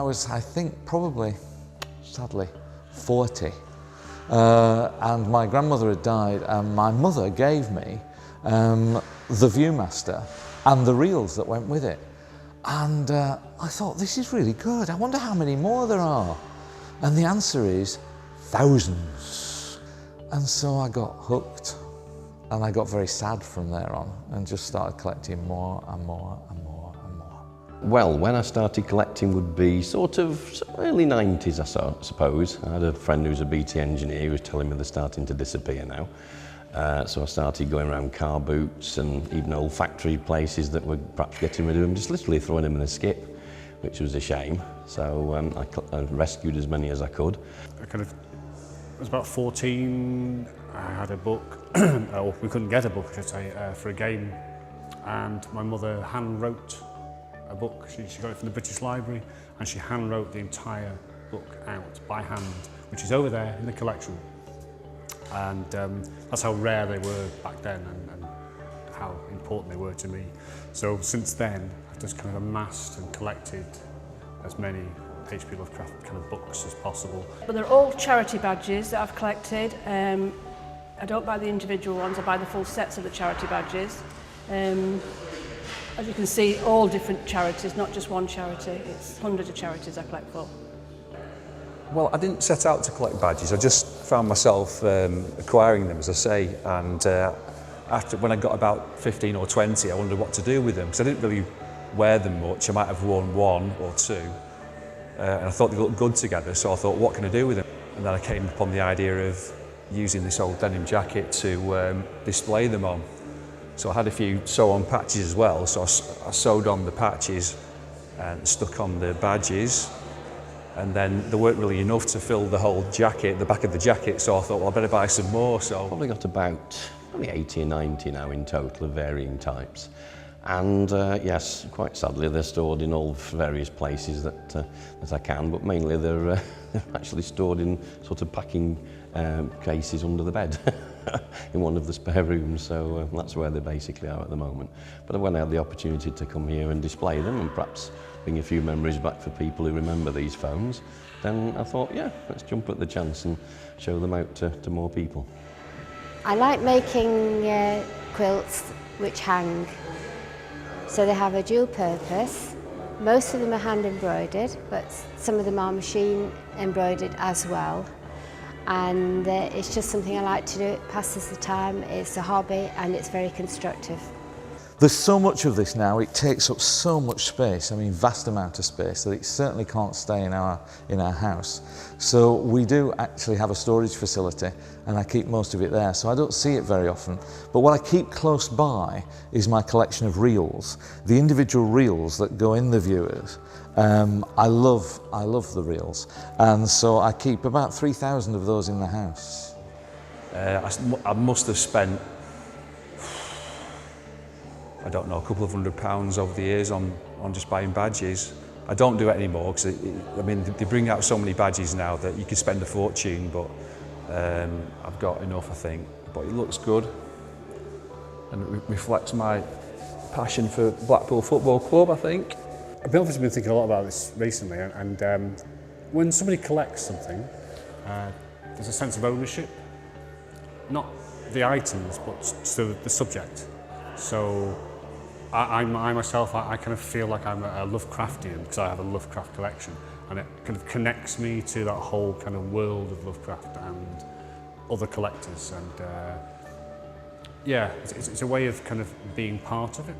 was, I think, probably, sadly, 40. And my grandmother had died, and my mother gave me the Viewmaster and the reels that went with it. And I thought, this is really good. I wonder how many more there are. And the answer is thousands. And so I got hooked, and I got very sad from there on, and just started collecting more and more and more and more. Well, when I started collecting would be sort of early 90s, I suppose. I had a friend who was a BT engineer who was telling me they're starting to disappear now. So I started going around car boots and even old factory places that were perhaps getting rid of them, just literally throwing them in a skip, which was a shame. So I rescued as many as I could. I was about 14, I had a book, or we couldn't get a book, I should say, for a game, and my mother hand-wrote a book. She got it from the British Library, and she hand-wrote the entire book out by hand, which is over there in the collection. And that's how rare they were back then, and how important they were to me. So since then, I've just kind of amassed and collected as many H.P. Lovecraft kind of books as possible. But they're all charity badges that I've collected. I don't buy the individual ones, I buy the full sets of the charity badges. As you can see, all different charities, not just one charity. It's hundreds of charities I collect for. Well, I didn't set out to collect badges. I just found myself acquiring them, as I say, and when I got about 15 or 20, I wondered what to do with them, because I didn't really wear them much. I might have worn one or two, and I thought they looked good together, so I thought, what can I do with them? And then I came upon the idea of using this old denim jacket to display them on. So I had a few sew-on patches as well, so I sewed on the patches and stuck on the badges. And then there weren't really enough to fill the whole jacket, the back of the jacket, so I thought, well, I better buy some more. So Probably got about probably 80 or 90 now in total of varying types. And yes, quite sadly, they're stored in all various places that I can, but mainly they're actually stored in sort of packing cases under the bed in one of the spare rooms, so that's where they basically are at the moment. But when I had the opportunity to come here and display them and perhaps bring a few memories back for people who remember these phones, then I thought, yeah, let's jump at the chance and show them out to more people. I like making quilts which hang, so they have a dual purpose. Most of them are hand embroidered, but some of them are machine embroidered as well. And it's just something I like to do. It passes the time, it's a hobby, and it's very constructive. There's so much of this now, it takes up so much space, I mean vast amount of space, that it certainly can't stay in our house. So we do actually have a storage facility, and I keep most of it there, so I don't see it very often. But what I keep close by is my collection of reels, the individual reels that go in the viewers. I love the reels, and so I keep about 3,000 of those in the house. I must have spent, I don't know, a couple of £100 over the years on just buying badges. I don't do it anymore because I mean they bring out so many badges now that you can spend a fortune, but I've got enough, I think. But it looks good and it reflects my passion for Blackpool Football Club, I think. I've obviously been thinking a lot about this recently, and when somebody collects something, there's a sense of ownership, not the items, but the subject. So I myself, I kind of feel like I'm a Lovecraftian because I have a Lovecraft collection, and it kind of connects me to that whole kind of world of Lovecraft and other collectors, and yeah, it's a way of kind of being part of it.